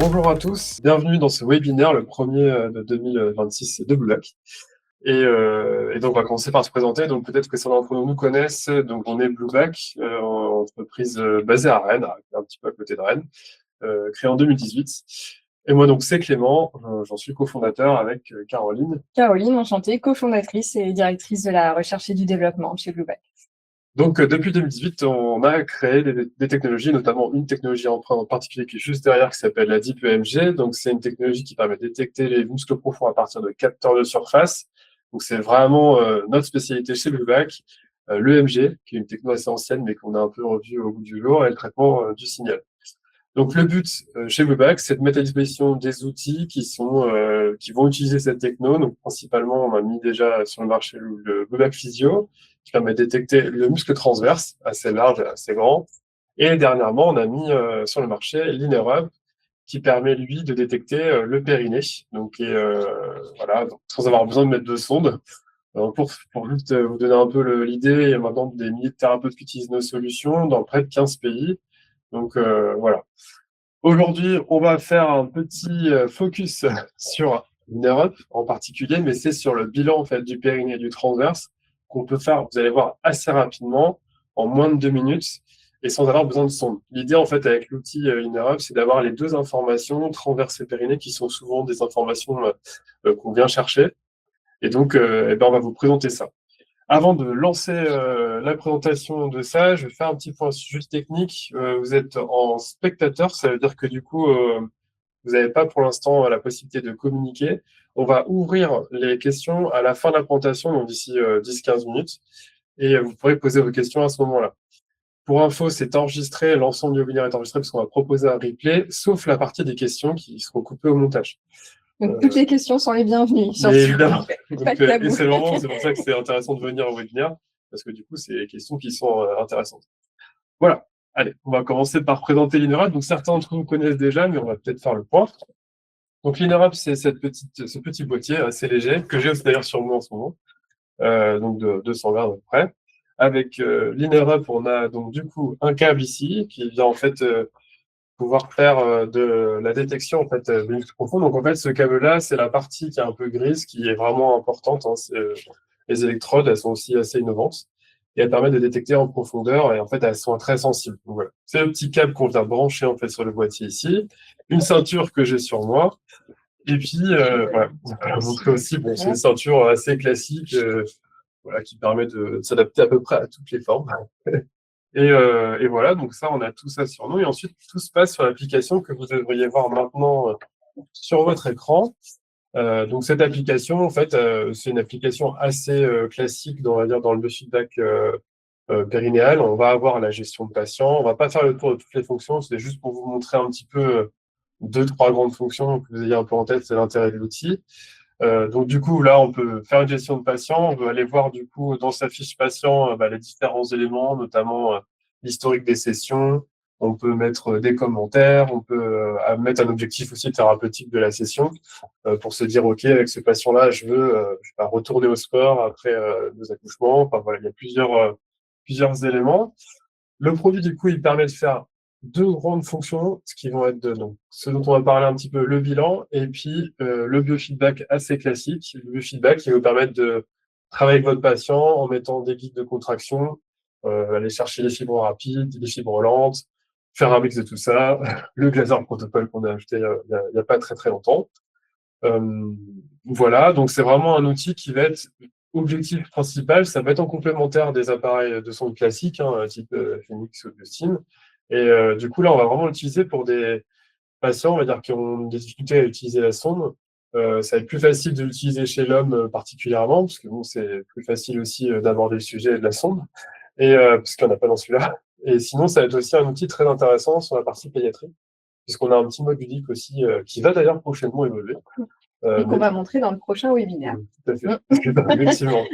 Bonjour à tous, bienvenue dans ce webinaire, le premier de 2026 de Blueback. Et donc, on va commencer par se présenter. Donc, peut-être que certains d'entre nous connaissent. Donc, on est Blueback, entreprise basée à Rennes, un petit peu à côté de Rennes, créée en 2018. Et moi, donc, c'est Clément, j'en suis cofondateur avec Caroline. Caroline, enchantée, cofondatrice et directrice de la recherche et du développement chez Blueback. Donc, depuis 2018, on a créé des technologies, notamment une technologie en particulier qui est juste derrière, qui s'appelle la Deep EMG. Donc, c'est une technologie qui permet de détecter les muscles profonds à partir de capteurs de surface. Donc, c'est vraiment notre spécialité chez Blueback. L'EMG, qui est une techno assez ancienne, mais qu'on a un peu revue au bout du jour, et le traitement du signal. Donc, le but chez Blueback, c'est de mettre à disposition des outils qui vont utiliser cette techno. Donc, principalement, on a mis déjà sur le marché le Blueback Physio, qui permet de détecter le muscle transverse, assez large et assez grand. Et dernièrement, on a mis sur le marché l'InnerHub, qui permet, lui, de détecter le périnée. Donc, voilà, donc, sans avoir besoin de mettre de sonde. Alors, pour juste vous donner un peu l'idée, il y a maintenant des milliers de thérapeutes qui utilisent nos solutions dans près de 15 pays. Donc, voilà. Aujourd'hui, on va faire un petit focus sur l'InnerUp en particulier, mais c'est sur le bilan en fait du périnée et du transverse qu'on peut faire, vous allez voir, assez rapidement, en moins de 2 minutes, et sans avoir besoin de sonde. L'idée en fait avec l'outil InnerUp, c'est d'avoir les deux informations, transverse et périnée, qui sont souvent des informations qu'on vient chercher. Et donc, eh ben, on va vous présenter ça. Avant de lancer la présentation de ça, je vais faire un petit point juste technique. Vous êtes en spectateur, ça veut dire que du coup, vous n'avez pas pour l'instant la possibilité de communiquer. On va ouvrir les questions à la fin de la présentation, donc d'ici 10-15 minutes, et vous pourrez poser vos questions à ce moment-là. Pour info, c'est enregistré, l'ensemble du webinaire est enregistré parce qu'on va proposer un replay, sauf la partie des questions qui seront coupées au montage. Donc, toutes les questions sont les bienvenues. Mais évidemment, Pas de tabou. et c'est pour ça que c'est intéressant de venir au webinaire, parce que du coup, c'est des questions qui sont intéressantes. Voilà. Allez, on va commencer par présenter l'InnerUp. Donc, certains d'entre vous connaissent déjà, mais on va peut-être faire le point. Donc, l'InnerUp, c'est ce petit boîtier assez léger, que j'ai aussi d'ailleurs sur moi en ce moment, donc de 200 grammes à peu près. Avec l'InnerUp, on a donc du coup un câble ici, qui vient en fait pouvoir faire de la détection en fait des muscles profonds. Donc en fait, ce câble-là, c'est la partie qui est un peu grise, qui est vraiment importante. Hein. Les électrodes, elles sont aussi assez innovantes et elles permettent de détecter en profondeur et en fait, elles sont très sensibles. Donc, voilà. C'est le petit câble qu'on vient brancher en fait sur le boîtier ici, une ceinture que j'ai sur moi. Et puis, voilà, on va montrer aussi, bon, c'est une ceinture assez classique, voilà, qui permet de s'adapter à peu près à toutes les formes. Et voilà, donc ça, on a tout ça sur nous. Et ensuite, tout se passe sur l'application que vous devriez voir maintenant sur votre écran. Donc cette application, en fait, c'est une application assez classique, on va dire, dans le biofeedback périnéal. On va avoir la gestion de patients. On va pas faire le tour de toutes les fonctions. C'est juste pour vous montrer un petit peu deux, trois grandes fonctions que vous ayez un peu en tête. C'est l'intérêt de l'outil. Donc du coup, là, on peut faire une gestion de patient. On peut aller voir du coup dans sa fiche patient les différents éléments, notamment l'historique des sessions. On peut mettre des commentaires. On peut mettre un objectif aussi thérapeutique de la session pour se dire, OK, avec ce patient-là, je veux retourner au sport après nos accouchements. Enfin voilà, il y a plusieurs éléments. Le produit, du coup, il permet de faire deux grandes fonctions, ce qui vont être donc, ce dont on va parler un petit peu, le bilan, et puis le biofeedback assez classique. Le biofeedback qui va vous permettre de travailler avec votre patient en mettant des guides de contraction, aller chercher les fibres rapides, les fibres lentes, faire un mix de tout ça, le Glaser protocole qu'on a ajouté il y a pas très très longtemps. Voilà, donc c'est vraiment un outil qui va être objectif principal, ça va être en complémentaire des appareils de sonde classiques, hein, type Phoenix ou Biostime. Et du coup, là, on va vraiment l'utiliser pour des patients, on va dire, qui ont des difficultés à utiliser la sonde. Ça va être plus facile de l'utiliser chez l'homme particulièrement, parce que bon, c'est plus facile aussi d'aborder le sujet de la sonde, et parce qu'il n'y en a pas dans celui-là. Et sinon, ça va être aussi un outil très intéressant sur la partie pédiatrie, puisqu'on a un petit mode ludique aussi qui va d'ailleurs prochainement évoluer. Et qu'on va montrer dans le prochain webinaire. Tout à fait. Effectivement.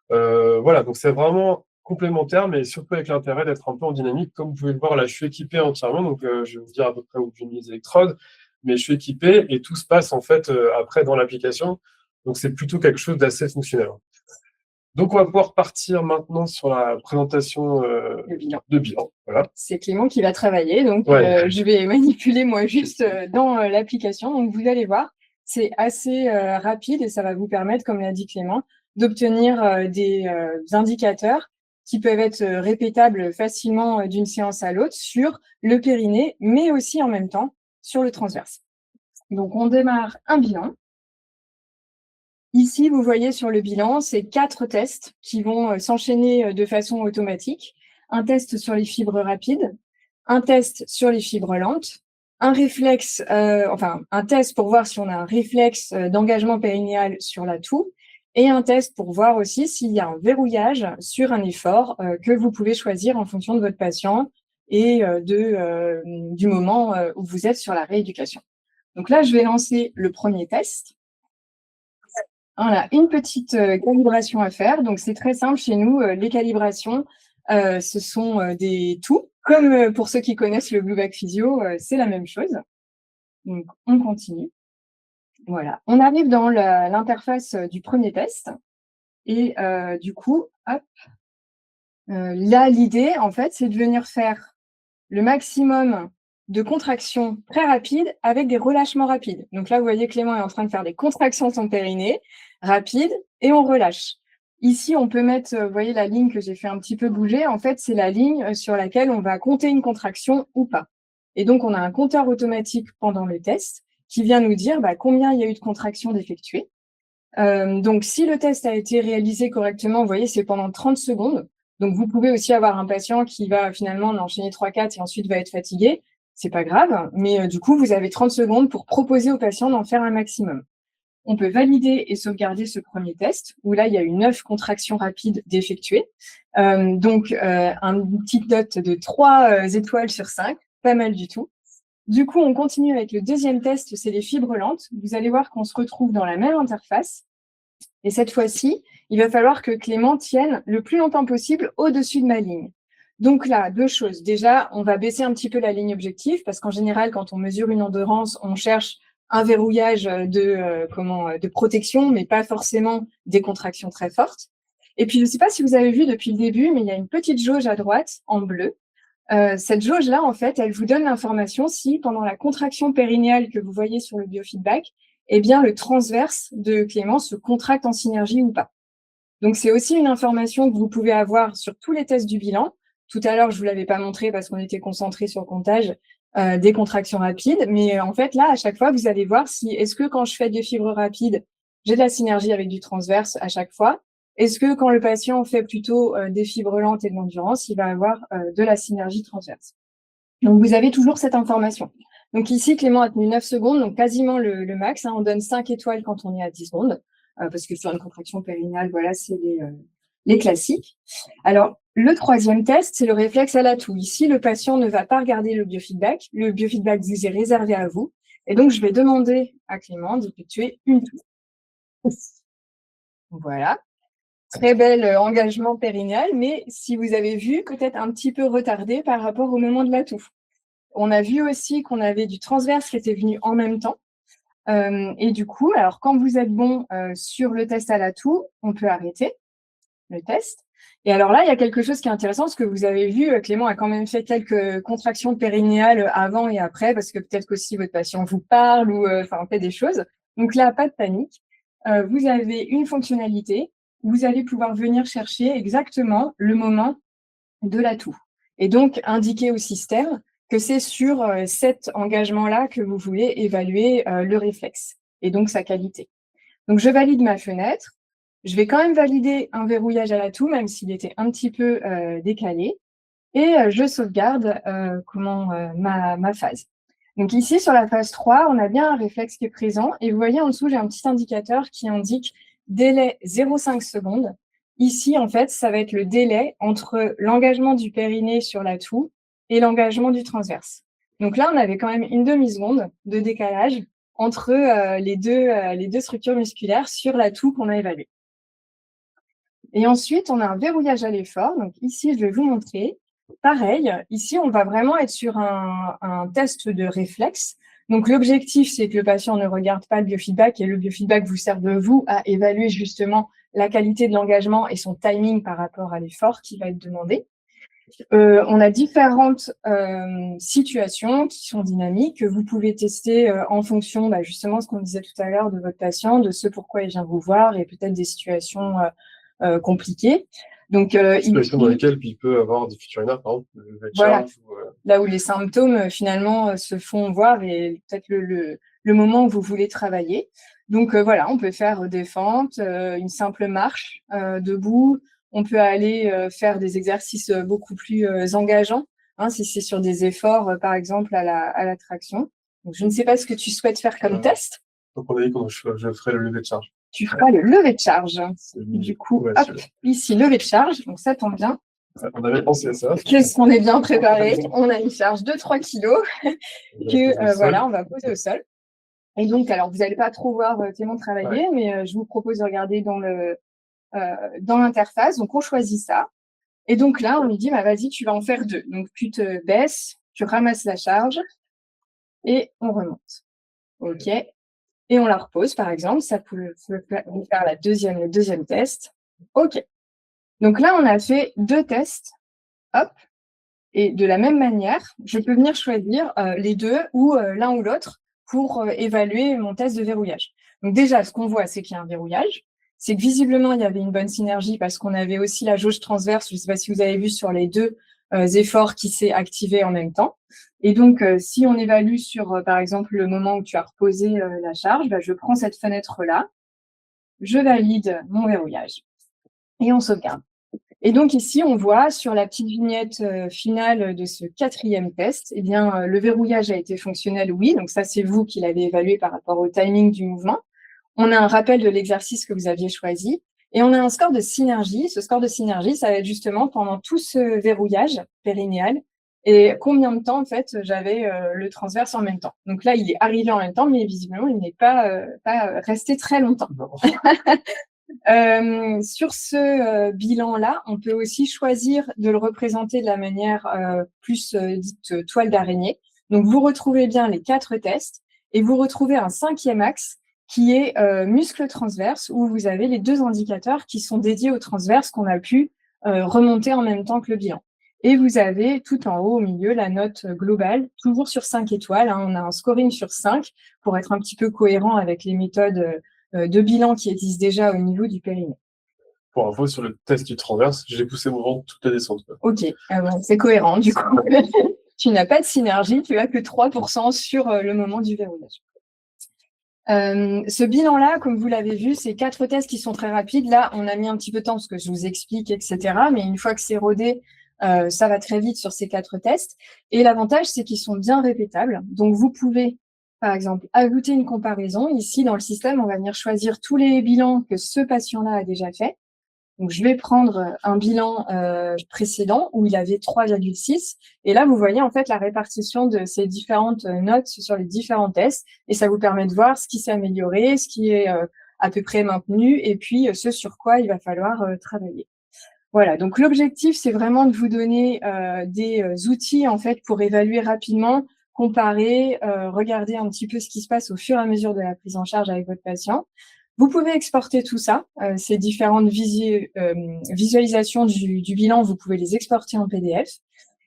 Voilà, donc c'est vraiment complémentaire, mais surtout avec l'intérêt d'être un peu en dynamique. Comme vous pouvez le voir, là, je suis équipé entièrement, donc je vais vous dire à peu près où j'ai mis les électrodes, mais je suis équipé et tout se passe en fait après dans l'application. Donc c'est plutôt quelque chose d'assez fonctionnel. Donc, on va pouvoir partir maintenant sur la présentation de bilan. Voilà. C'est Clément qui va travailler, donc je vais manipuler moi juste dans l'application. Donc, vous allez voir, c'est assez rapide et ça va vous permettre, comme l'a dit Clément, d'obtenir des indicateurs qui peuvent être répétables facilement d'une séance à l'autre sur le périnée, mais aussi en même temps sur le transverse. Donc, on démarre un bilan. Ici, vous voyez sur le bilan, c'est 4 tests qui vont s'enchaîner de façon automatique. Un test sur les fibres rapides, un test sur les fibres lentes, un test pour voir si on a un réflexe d'engagement périnéal sur la toux, et un test pour voir aussi s'il y a un verrouillage sur un effort que vous pouvez choisir en fonction de votre patient et du moment où vous êtes sur la rééducation. Donc là, je vais lancer le premier test. Voilà, une petite calibration à faire. Donc, c'est très simple chez nous. Les calibrations, ce sont des toux. Comme pour ceux qui connaissent le Blue Back Physio, c'est la même chose. Donc, on continue. Voilà. On arrive dans l'interface du premier test. Et du coup, hop. Là, l'idée, en fait, c'est de venir faire le maximum de contractions très rapides avec des relâchements rapides. Donc là, vous voyez, Clément est en train de faire des contractions de son périnée rapides et on relâche. Ici, on peut mettre, vous voyez la ligne que j'ai fait un petit peu bouger. En fait, c'est la ligne sur laquelle on va compter une contraction ou pas. Et donc, on a un compteur automatique pendant le test qui vient nous dire combien il y a eu de contractions d'effectuées. Donc, si le test a été réalisé correctement, vous voyez, c'est pendant 30 secondes. Donc, vous pouvez aussi avoir un patient qui va finalement en enchaîner 3-4 et ensuite va être fatigué. C'est pas grave, mais du coup, vous avez 30 secondes pour proposer au patient d'en faire un maximum. On peut valider et sauvegarder ce premier test, où là, il y a eu 9 contractions rapides d'effectuer. Une petite note de 3 étoiles sur 5, pas mal du tout. Du coup, on continue avec le deuxième test, c'est les fibres lentes. Vous allez voir qu'on se retrouve dans la même interface. Et cette fois-ci, il va falloir que Clément tienne le plus longtemps possible au-dessus de ma ligne. Donc là, 2 choses. Déjà, on va baisser un petit peu la ligne objectif parce qu'en général, quand on mesure une endurance, on cherche un verrouillage de protection, mais pas forcément des contractions très fortes. Et puis, je ne sais pas si vous avez vu depuis le début, mais il y a une petite jauge à droite en bleu. Cette jauge-là, en fait, elle vous donne l'information si, pendant la contraction périnéale que vous voyez sur le biofeedback, eh bien, le transverse de Clément se contracte en synergie ou pas. Donc, c'est aussi une information que vous pouvez avoir sur tous les tests du bilan. Tout à l'heure, je vous l'avais pas montré parce qu'on était concentré sur le comptage des contractions rapides. Mais en fait, là, à chaque fois, vous allez voir si, est-ce que quand je fais des fibres rapides, j'ai de la synergie avec du transverse à chaque fois? Est-ce que quand le patient fait plutôt des fibres lentes et de l'endurance, il va avoir de la synergie transverse? Donc, vous avez toujours cette information. Donc ici, Clément a tenu 9 secondes, donc quasiment le max. On donne 5 étoiles quand on est à 10 secondes, parce que sur une contraction périnéale, voilà, c'est les classiques. Alors, le troisième test, c'est le réflexe à la toux. Ici, le patient ne va pas regarder le biofeedback. Le biofeedback vous est réservé à vous. Et donc, je vais demander à Clément d'effectuer une toux. Voilà. Très bel engagement périnéal, mais si vous avez vu, peut-être un petit peu retardé par rapport au moment de la toux. On a vu aussi qu'on avait du transverse qui était venu en même temps. Et du coup, alors quand vous êtes bon sur le test à la toux, on peut arrêter le test. Et alors là, il y a quelque chose qui est intéressant, parce que vous avez vu, Clément a quand même fait quelques contractions périnéales avant et après, parce que peut-être qu'aussi votre patient vous parle ou fait des choses. Donc là, pas de panique. Vous avez une fonctionnalité, vous allez pouvoir venir chercher exactement le moment de la toux. Et donc, indiquer au système que c'est sur cet engagement-là que vous voulez évaluer le réflexe et donc sa qualité. Donc, je valide ma fenêtre. Je vais quand même valider un verrouillage à la toux, même s'il était un petit peu décalé. Et je sauvegarde ma phase. Donc ici, sur la phase 3, on a bien un réflexe qui est présent. Et vous voyez, en dessous, j'ai un petit indicateur qui indique délai 0,5 secondes. Ici, en fait, ça va être le délai entre l'engagement du périnée sur la toux et l'engagement du transverse. Donc là, on avait quand même une demi-seconde de décalage entre les deux structures musculaires sur la toux qu'on a évaluée. Et ensuite, on a un verrouillage à l'effort. Donc ici, je vais vous montrer. Pareil, ici, on va vraiment être sur un test de réflexe. Donc l'objectif, c'est que le patient ne regarde pas le biofeedback et le biofeedback vous sert de vous à évaluer justement la qualité de l'engagement et son timing par rapport à l'effort qui va être demandé. On a différentes situations qui sont dynamiques que vous pouvez tester en fonction, justement, ce qu'on disait tout à l'heure de votre patient, de ce pourquoi il vient vous voir et peut-être des situations compliquées. Donc, situations dans lesquelles il peut avoir des futurs urinaires, par exemple, voilà, là où les symptômes finalement se font voir et peut-être le moment où vous voulez travailler. Donc voilà, on peut faire des fentes, une simple marche debout. On peut aller faire des exercices beaucoup plus engageants, hein, si c'est sur des efforts, par exemple à la traction. Donc, je ne sais pas ce que tu souhaites faire comme test. Donc on a dit que je ferai le lever de charge. Tu feras le lever de charge. Du coup, hop, ici, lever de charge. Donc ça tombe bien. On avait pensé à ça. Qu'est-ce qu'on est bien préparé. On a une charge de 3 kilos que voilà, on va poser au sol. Et donc, alors, vous n'allez pas trop voir Clément travailler, mais je vous propose de regarder dans l'interface. Donc, on choisit ça. Et donc là, on lui dit, vas-y, tu vas en faire 2. Donc, tu te baisses, tu ramasses la charge et on remonte. OK. Et on la repose, par exemple. Ça peut vous faire le deuxième test. OK. Donc là, on a fait 2 tests. Hop. Et de la même manière, je peux venir choisir les 2 ou l'un ou l'autre pour évaluer mon test de verrouillage. Donc déjà, ce qu'on voit, c'est qu'il y a un verrouillage. C'est que visiblement, il y avait une bonne synergie parce qu'on avait aussi la jauge transverse. Je ne sais pas si vous avez vu sur les 2 efforts qui s'est activé en même temps. Et donc, si on évalue sur, par exemple, le moment où tu as reposé la charge, je prends cette fenêtre-là, je valide mon verrouillage et on sauvegarde. Et donc ici, on voit sur la petite vignette finale de ce 4e test, eh bien, le verrouillage a été fonctionnel, oui. Donc ça, c'est vous qui l'avez évalué par rapport au timing du mouvement. On a un rappel de l'exercice que vous aviez choisi et on a un score de synergie. Ce score de synergie, ça va être justement pendant tout ce verrouillage périnéal et combien de temps, en fait, j'avais le transverse en même temps. Donc là, il est arrivé en même temps, mais visiblement, il n'est pas resté très longtemps. Sur ce bilan-là, on peut aussi choisir de le représenter de la manière plus dite toile d'araignée. Donc, vous retrouvez bien les 4 tests et vous retrouvez un 5e axe qui est muscle transverse où vous avez les 2 indicateurs qui sont dédiés au transverse qu'on a pu remonter en même temps que le bilan. Et vous avez tout en haut au milieu la note globale, toujours sur 5 étoiles. Hein. On a un scoring sur 5 pour être un petit peu cohérent avec les méthodes de bilan qui existent déjà au niveau du périnée. Pour info, sur le test du transverse, j'ai poussé mon ventre toute la descente. Ok, c'est cohérent du coup. Tu n'as pas de synergie, tu as que 3% sur le moment du verrouillage. Ce bilan-là, comme vous l'avez vu, c'est 4 tests qui sont très rapides. Là, on a mis un petit peu de temps parce que je vous explique, etc. Mais une fois que c'est rodé, ça va très vite sur ces 4 tests. Et l'avantage, c'est qu'ils sont bien répétables. Donc, vous pouvez, par exemple, ajouter une comparaison. Ici, dans le système, on va venir choisir tous les bilans que ce patient-là a déjà fait. Donc, je vais prendre un bilan précédent où il avait 3,6. Et là, vous voyez en fait la répartition de ces différentes notes sur les différents tests. Et ça vous permet de voir ce qui s'est amélioré, ce qui est à peu près maintenu, et puis ce sur quoi il va falloir travailler. Voilà, donc l'objectif, c'est vraiment de vous donner des outils en fait pour évaluer rapidement, comparer, regarder un petit peu ce qui se passe au fur et à mesure de la prise en charge avec votre patient. Vous pouvez exporter tout ça, ces différentes visualisations du bilan, vous pouvez les exporter en PDF.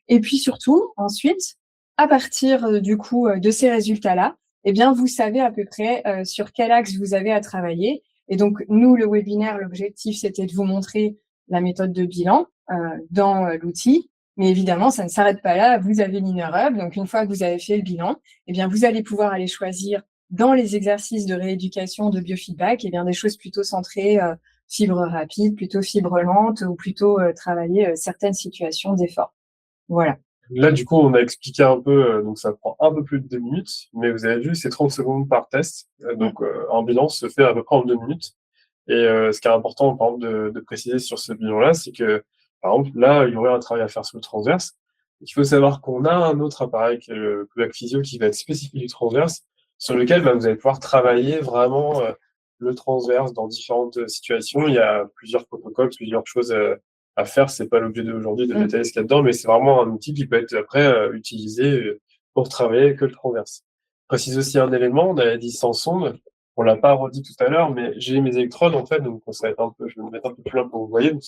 Et puis surtout, ensuite, à partir du coup de ces résultats-là, eh bien, vous savez à peu près sur quel axe vous avez à travailler. Et donc, nous, le webinaire, l'objectif, c'était de vous montrer la méthode de bilan dans l'outil. Mais évidemment, ça ne s'arrête pas là. Vous avez l'InnerHub. Donc, une fois que vous avez fait le bilan, eh bien, vous allez pouvoir aller choisir dans les exercices de rééducation, de biofeedback, eh bien, des choses plutôt centrées fibres rapides, plutôt fibres lentes ou plutôt travailler certaines situations d'effort. Voilà. Là, du coup, on a expliqué un peu, donc ça prend un peu plus de 2 minutes, mais vous avez vu, c'est 30 secondes par test. Donc, un bilan se fait à peu près en 2 minutes. Et ce qui est important, par exemple, de préciser sur ce bilan-là, c'est que, par exemple, là, il y aurait un travail à faire sur le transverse. Il faut savoir qu'on a un autre appareil, qui est le Cobac Physio, qui va être spécifique du transverse, sur lequel vous allez pouvoir travailler vraiment le transverse dans différentes situations. Il y a plusieurs protocoles, plusieurs choses à faire. C'est pas l'objet d'aujourd'hui de détailler ce qu'il y a dedans, mais c'est vraiment un outil qui peut être après utilisé pour travailler que le transverse. Je précise aussi un élément, on avait dit sans sonde. On l'a pas redit tout à l'heure, mais j'ai mes électrodes, en fait, donc ça va être un peu, je vais me mettre un peu plus loin pour que vous voyez. Donc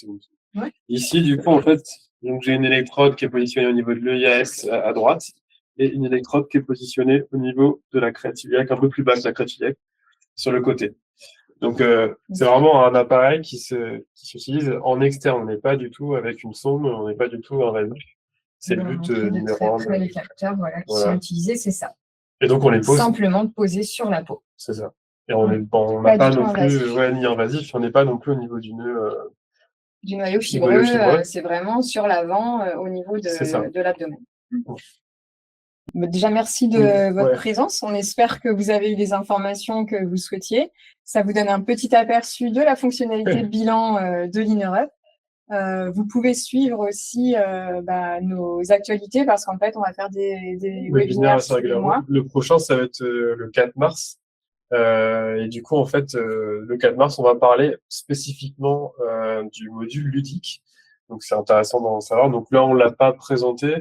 Ouais. ici, du coup, en fait, donc j'ai une électrode qui est positionnée au niveau de l'EIS à droite et une électrode qui est positionnée au niveau de la crête iliaque, un peu plus bas que la crête iliaque, sur le côté. Donc, c'est vraiment un appareil qui s'utilise en externe. On n'est pas du tout avec une sonde, on n'est pas du tout invasif. C'est le but numéro 1. Les capteurs, qui sont utilisés, c'est ça. Et donc, on les pose. Simplement posés sur la peau. C'est ça. Et on n'a pas non plus, ni invasif, on n'est pas non plus au niveau du nœud. Du noyau fibreux, c'est vraiment sur l'avant, au niveau de l'abdomen. Déjà, merci de votre présence. On espère que vous avez eu les informations que vous souhaitiez. Ça vous donne un petit aperçu de la fonctionnalité de bilan de l'INERUP. Vous pouvez suivre aussi nos actualités parce qu'en fait, on va faire des webinaires tous les mois. Le prochain, ça va être le 4 mars. Et du coup, en fait, le 4 mars, on va parler spécifiquement du module ludique. Donc, c'est intéressant d'en savoir. Donc là, on l'a pas présenté,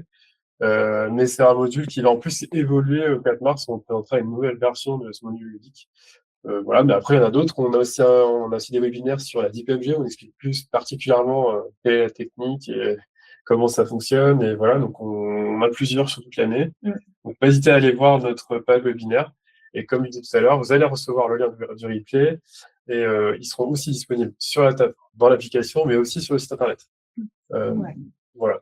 mais c'est un module qui va en plus évoluer au 4 mars. On présentera une nouvelle version de ce module ludique. Voilà, mais après, il y en a d'autres. On a aussi des webinaires sur la DeepMG. On explique plus particulièrement quelle est la technique et comment ça fonctionne. Et voilà, donc on a plusieurs sur toute l'année. Donc, pas hésiter à aller voir notre page webinaire. Et comme je disais tout à l'heure, vous allez recevoir le lien du replay et ils seront aussi disponibles sur dans l'application, mais aussi sur le site internet. Voilà.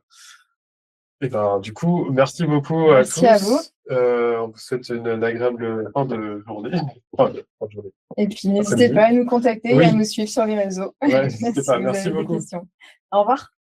Et du coup, merci beaucoup à tous. Merci à vous. On vous souhaite une agréable fin de journée. Et puis, n'hésitez pas à nous contacter et à nous suivre sur les réseaux. Ouais, n'hésitez pas. Merci beaucoup. Au revoir.